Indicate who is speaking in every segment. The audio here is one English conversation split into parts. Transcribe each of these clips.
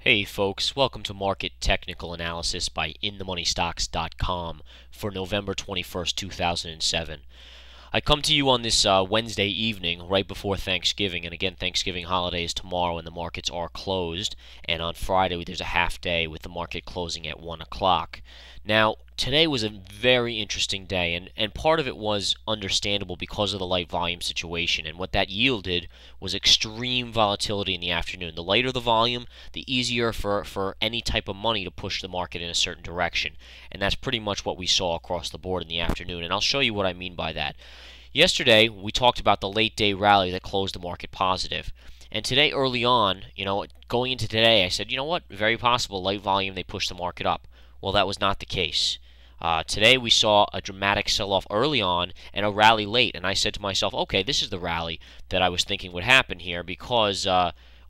Speaker 1: Hey folks, welcome to Market Technical Analysis by InTheMoneyStocks.com for November 21st, 2007. I come to you on this Wednesday evening right before Thanksgiving, and again, Thanksgiving holiday is tomorrow and the markets are closed, and on Friday there's a half day with the market closing at 1 o'clock. Now, today was a very interesting day, and part of it was understandable because of the light volume situation, and what that yielded was extreme volatility in the afternoon. The lighter the volume, the easier for any type of money to push the market in a certain direction, and that's pretty much what we saw across the board in the afternoon, and I'll show you what I mean by that. Yesterday, we talked about the late day rally that closed the market positive. And today, early on, going into today, I said, you know what, very possible, light volume, they pushed the market up. Well, that was not the case. Today, we saw a dramatic sell-off early on and a rally late. And I said to myself, okay, this is the rally that I was thinking would happen here because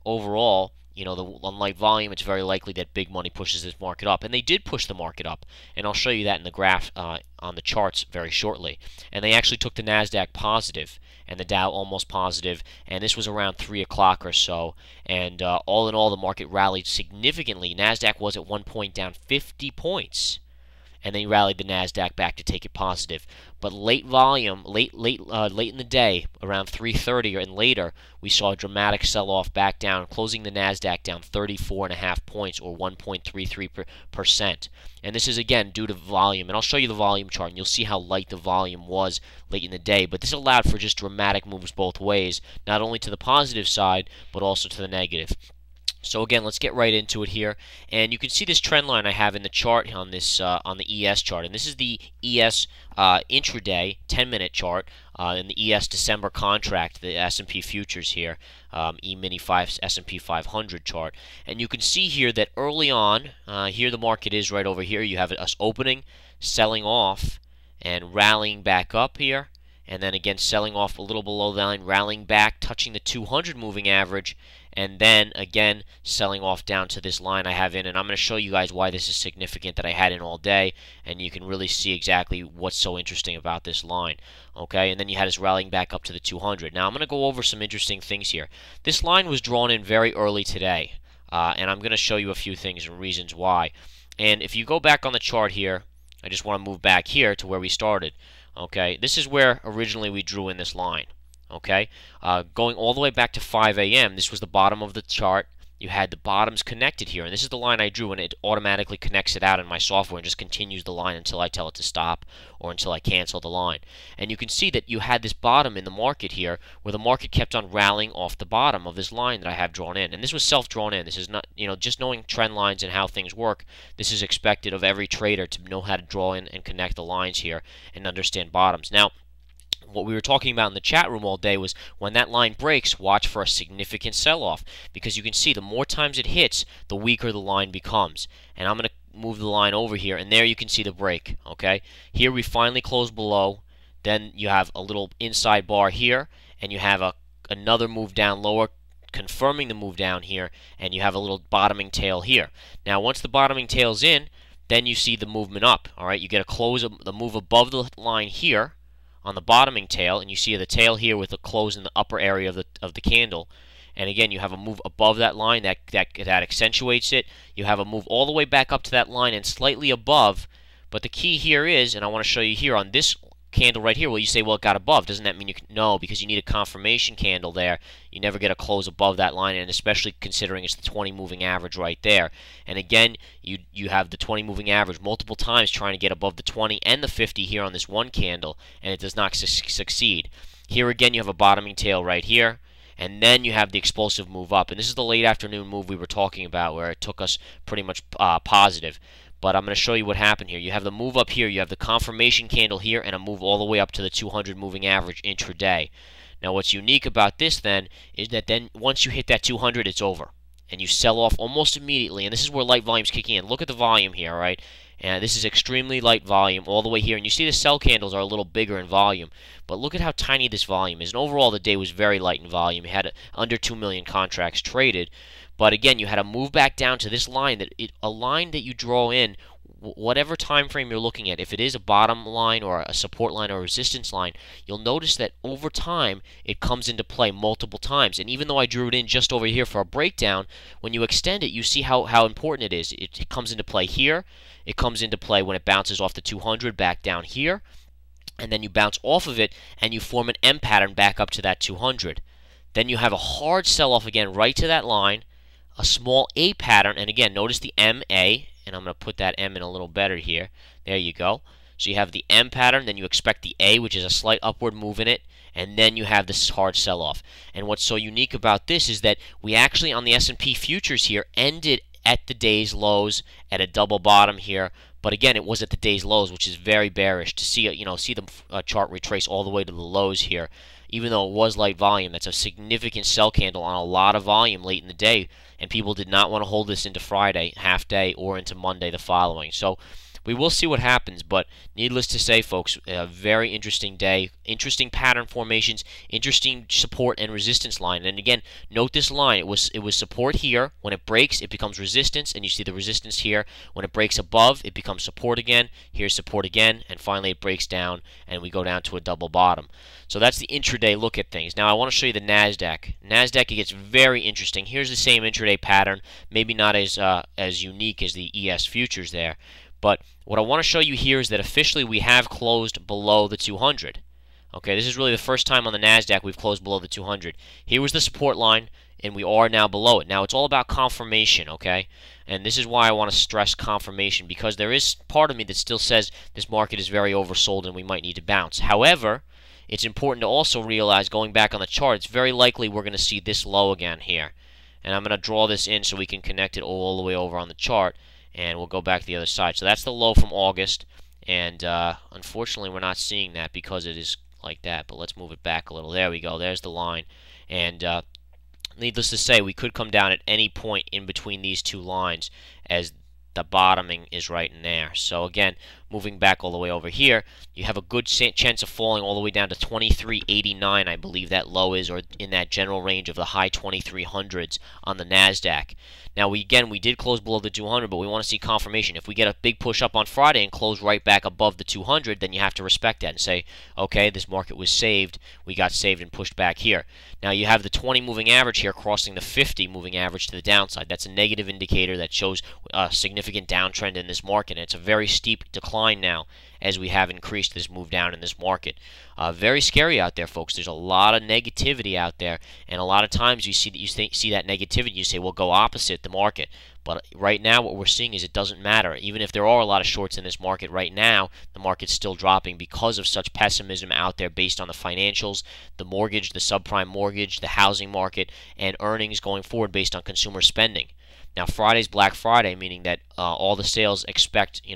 Speaker 1: overall, on light volume, it's very likely that big money pushes this market up. And they did push the market up. And I'll show you that in the graph on the charts very shortly. And they actually took the NASDAQ positive and the Dow almost positive. And this was around 3 o'clock or so. And all in all, the market rallied significantly. NASDAQ was at one point down 50 points. And they rallied the NASDAQ back to take it positive. But late volume, late in the day, around 3:30 and later, we saw a dramatic sell-off back down, closing the NASDAQ down 34.5 points or 1.33%. And this is, again, due to volume. And I'll show you the volume chart, and you'll see how light the volume was late in the day. But this allowed for just dramatic moves both ways, not only to the positive side, but also to the negative. So again, let's get right into it here, and you can see this trend line I have in the chart on this on the ES chart, and this is the ES intraday 10-minute chart in the ES December contract, the S&P futures here, E-mini 5 S&P 500 chart, and you can see here that early on, here the market is right over here. You have us opening, selling off, and rallying back up here. And then again, selling off a little below the line, rallying back, touching the 200 moving average, and then again selling off down to this line I have in. And I'm going to show you guys why this is significant that I had in all day, and you can really see exactly what's so interesting about this line. Okay, and then you had us rallying back up to the 200. Now I'm going to go over some interesting things here. This line was drawn in very early today, and I'm going to show you a few things and reasons why. And if you go back on the chart here, I just want to move back here to where we started. Okay, this is where originally we drew in this line. Okay, going all the way back to 5 a.m., this was the bottom of the chart. You had the bottoms connected here, and this is the line I drew, and it automatically connects it out in my software and just continues the line until I tell it to stop or until I cancel the line. And you can see that you had this bottom in the market here where the market kept on rallying off the bottom of this line that I have drawn in. And this was self-drawn in. This is not, just knowing trend lines and how things work, this is expected of every trader to know how to draw in and connect the lines here and understand bottoms. Now, what we were talking about in the chat room all day was when that line breaks, watch for a significant sell-off, because you can see the more times it hits, the weaker the line becomes. And I'm going to move the line over here, and there you can see the break. Okay, here we finally close below. Then you have a little inside bar here, and you have another move down lower, confirming the move down here, and you have a little bottoming tail here. Now, once the bottoming tail's in, then you see the movement up. All right, you get a close of the move above the line here on the bottoming tail, and you see the tail here with a close in the upper area of the candle. And again, you have a move above that line that accentuates it. You have a move all the way back up to that line and slightly above. But the key here is, and I want to show you here on this candle right here, well, you say, well, it got above. Doesn't that mean you can? No, because you need a confirmation candle there. You never get a close above that line, and especially considering it's the 20 moving average right there. And again, you have the 20 moving average multiple times trying to get above the 20 and the 50 here on this one candle, and it does not succeed. Here again, you have a bottoming tail right here, and then you have the explosive move up. And this is the late afternoon move we were talking about where it took us pretty much positive. But I'm going to show you what happened here. You have the move up here, you have the confirmation candle here, and a move all the way up to the 200 moving average intraday. Now what's unique about this then is that then once you hit that 200, it's over. And you sell off almost immediately, and this is where light volume's kicking in. Look at the volume here, all right? And this is extremely light volume all the way here. And you see the sell candles are a little bigger in volume. But look at how tiny this volume is. And overall, the day was very light in volume. You had under 2 million contracts traded. But again, you had to move back down to this line, a line that you draw in whatever time frame you're looking at, if it is a bottom line or a support line or a resistance line, you'll notice that over time it comes into play multiple times. And even though I drew it in just over here for a breakdown, when you extend it, you see how important it is. It comes into play here. It comes into play when it bounces off the 200 back down here. And then you bounce off of it and you form an M pattern back up to that 200. Then you have a hard sell-off again right to that line, a small A pattern, and again, notice the MA, and I'm going to put that M in a little better here. There you go. So you have the M pattern, then you expect the A, which is a slight upward move in it, and then you have this hard sell-off. And what's so unique about this is that we actually, on the S&P futures here, ended at the day's lows at a double bottom here. But again, it was at the day's lows, which is very bearish. To see the chart retrace all the way to the lows here, even though it was light volume, that's a significant sell candle on a lot of volume late in the day, and people did not want to hold this into Friday, half day, or into Monday the following. So we will see what happens, but needless to say, folks, a very interesting day, interesting pattern formations, interesting support and resistance line. And again, note this line. It was support here. When it breaks, it becomes resistance, and you see the resistance here. When it breaks above, it becomes support again. Here's support again, and finally it breaks down, and we go down to a double bottom. So that's the intraday look at things. Now I want to show you the NASDAQ. NASDAQ, it gets very interesting. Here's the same intraday pattern, maybe not as unique as the ES futures there. But what I want to show you here is that officially we have closed below the 200. Okay, this is really the first time on the NASDAQ we've closed below the 200. Here was the support line, and we are now below it. Now, it's all about confirmation, okay? And this is why I want to stress confirmation, because there is part of me that still says this market is very oversold and we might need to bounce. However, it's important to also realize, going back on the chart, it's very likely we're going to see this low again here. And I'm going to draw this in so we can connect it all the way over on the chart. And we'll go back to the other side. So that's the low from August, and unfortunately we're not seeing that because it is like that. But let's move it back a little. There we go. There's the line. And needless to say, we could come down at any point in between these two lines, as the bottoming is right in there. So again, moving back all the way over here, you have a good chance of falling all the way down to 23.89, I believe that low is, or in that general range of the high 2300s on the NASDAQ. Now, we did close below the 200, but we want to see confirmation. If we get a big push up on Friday and close right back above the 200, then you have to respect that and say, okay, this market was saved. We got saved and pushed back here. Now, you have the 20 moving average here crossing the 50 moving average to the downside. That's a negative indicator that shows a significant downtrend in this market, and it's a very steep decline now as we have increased this move down in this market. Very scary out there, folks. There's a lot of negativity out there, and a lot of times you see that negativity, you say, well, go opposite the market. But right now what we're seeing is it doesn't matter. Even if there are a lot of shorts in this market right now, the market's still dropping because of such pessimism out there based on the financials, the mortgage, the subprime mortgage, the housing market, and earnings going forward based on consumer spending. Now, Friday's Black Friday, meaning that all the sales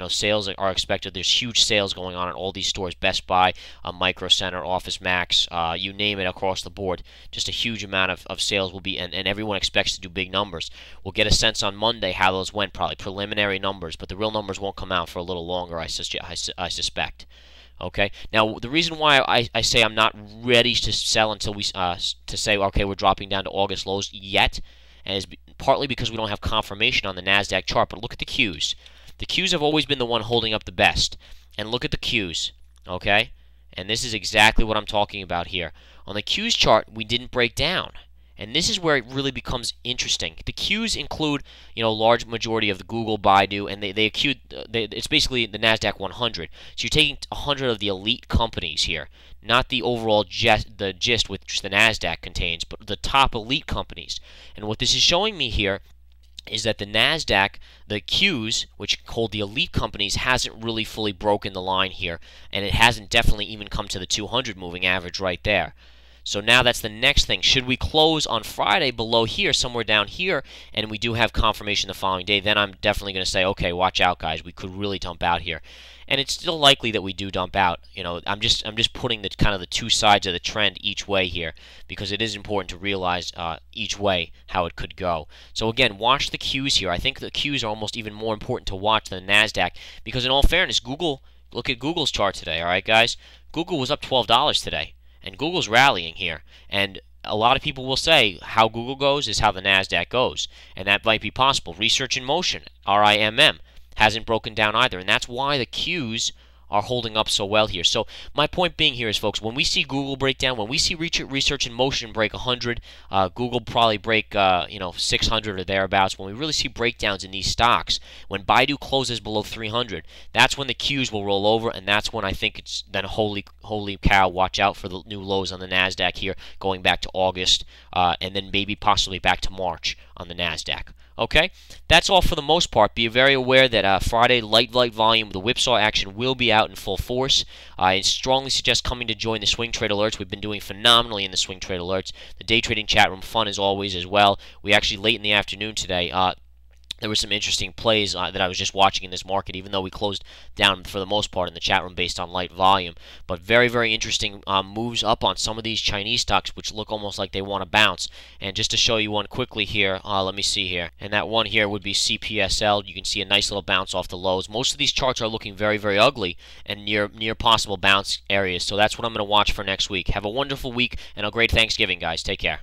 Speaker 1: sales are expected. There's huge sales going on in all these stores: Best Buy, Micro Center, Office Max, you name it, across the board. Just a huge amount of sales will be, and everyone expects to do big numbers. We'll get a sense on Monday how those went, probably preliminary numbers, but the real numbers won't come out for a little longer, I suspect. Okay. Now, the reason why I say I'm not ready to sell until we to say, okay, we're dropping down to August lows yet, and is partly because we don't have confirmation on the NASDAQ chart. But look at the Qs. The Qs have always been the one holding up the best. And look at the Qs, okay? And this is exactly what I'm talking about here. On the Qs chart, we didn't break down. And this is where it really becomes interesting. The Qs include, large majority of the Google, Baidu, and it's basically the NASDAQ 100. So you're taking 100 of the elite companies here, not the overall gist which the NASDAQ contains, but the top elite companies. And what this is showing me here is that the NASDAQ, the Qs, which hold the elite companies, hasn't really fully broken the line here, and it hasn't definitely even come to the 200 moving average right there. So now that's the next thing. Should we close on Friday below here, somewhere down here, and we do have confirmation the following day, then I'm definitely going to say, okay, watch out, guys. We could really dump out here. And it's still likely that we do dump out. I'm just putting the kind of the two sides of the trend each way here, because it is important to realize each way how it could go. So again, watch the Qs here. I think the Qs are almost even more important to watch than the NASDAQ, because in all fairness, Google, look at Google's chart today, all right, guys? Google was up $12 today. And Google's rallying here, and a lot of people will say how Google goes is how the NASDAQ goes, and that might be possible. Research in Motion, RIMM, hasn't broken down either, and that's why the Qs are holding up so well here. So my point being here is, folks, when we see Google break down, when we see Research in Motion break 100, Google probably break 600 or thereabouts. When we really see breakdowns in these stocks, when Baidu closes below 300, that's when the Qs will roll over, and that's when I think it's then holy cow, watch out for the new lows on the Nasdaq here, going back to August, and then maybe possibly back to March on the Nasdaq. Okay, that's all for the most part. Be very aware that Friday, light volume, the whipsaw action will be out in full force. I strongly suggest coming to join the Swing Trade Alerts. We've been doing phenomenally in the Swing Trade Alerts. The day trading chat room, fun as always as well. We actually, late in the afternoon today, there were some interesting plays that I was just watching in this market, even though we closed down for the most part in the chat room based on light volume. But very, very interesting moves up on some of these Chinese stocks, which look almost like they want to bounce. And just to show you one quickly here, let me see here. And that one here would be CPSL. You can see a nice little bounce off the lows. Most of these charts are looking very, very ugly and near possible bounce areas. So that's what I'm going to watch for next week. Have a wonderful week and a great Thanksgiving, guys. Take care.